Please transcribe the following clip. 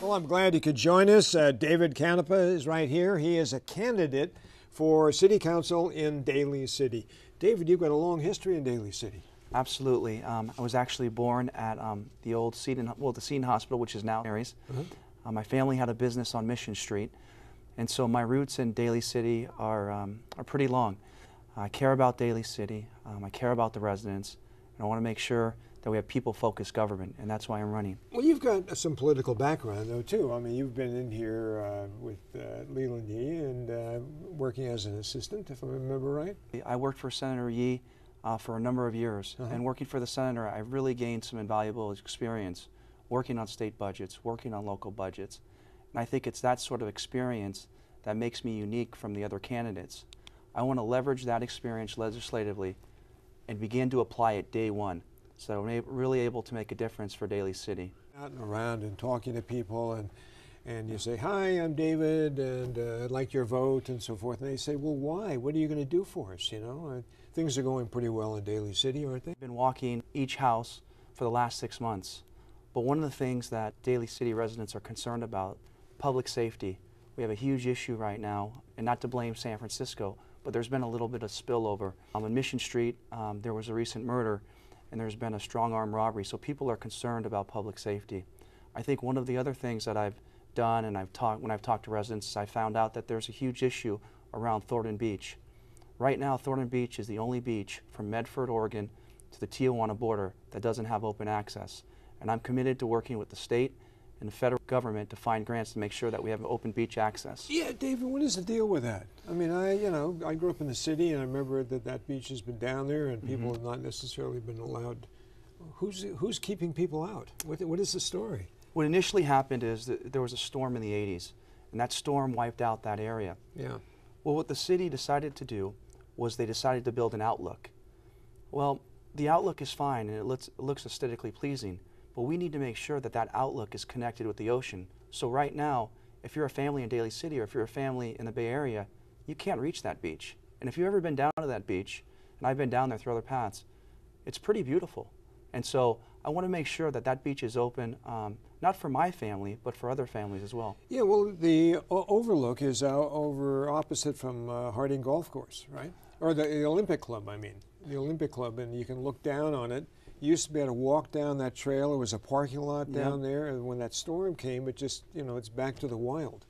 Well, I'm glad you could join us. David Canepa is right here. He is a candidate for City Council in Daly City. David, you've got a long history in Daly City. Absolutely. I was actually born at the old Seton Hospital, which is now Mary's. My family had a business on Mission Street, and so my roots in Daly City are pretty long. I care about Daly City. I care about the residents, and I want to make sure that we have people-focused government, and that's why I'm running. Well, you've got some political background, though, too. I mean, you've been in here with Leland Yee and working as an assistant, if I remember right. I worked for Senator Yee for a number of years, and working for the senator, I really gained some invaluable experience working on state budgets, working on local budgets, and I think it's that sort of experience that makes me unique from the other candidates. I want to leverage that experience legislatively and begin to apply it day one, so I'm really able to make a difference for Daly City. Out and around and talking to people, and you say, "Hi, I'm David, and I'd like your vote," and so forth. And they say, "Well, why? What are you going to do for us?" You know, things are going pretty well in Daly City, aren't they? I've been walking each house for the last 6 months, but one of the things that Daly City residents are concerned about, public safety. We have a huge issue right now, and not to blame San Francisco, but there's been a little bit of spillover. On Mission Street, there was a recent murder, and there's been a strong arm robbery, so people are concerned about public safety. I think one of the other things that I've done, and when I've talked to residents, is I found out that there's a huge issue around Thornton Beach. Right now, Thornton Beach is the only beach from Medford, Oregon to the Tijuana border that doesn't have open access. And I'm committed to working with the state and the federal government to find grants to make sure that we have open beach access. Yeah, David, what is the deal with that? I mean, I grew up in the city, and I remember that beach has been down there, and people have not necessarily been allowed. Who's keeping people out? What is the story? What initially happened is that there was a storm in the 80s, and that storm wiped out that area. Yeah. Well, what the city decided to do was they decided to build an outlook. Well, the outlook is fine, and it looks aesthetically pleasing, but we need to make sure that that outlook is connected with the ocean. So right now, if you're a family in Daly City or if you're a family in the Bay Area, you can't reach that beach. And if you've ever been down to that beach, and I've been down there through other paths, it's pretty beautiful. And so I want to make sure that that beach is open, not for my family, but for other families as well. Yeah, well, the overlook is over opposite from Harding Golf Course, right? Or the Olympic Club, I mean. The Olympic Club, and you can look down on it. You used to be able to walk down that trail. There was a parking lot down there, and when that storm came, it just, it's back to the wild.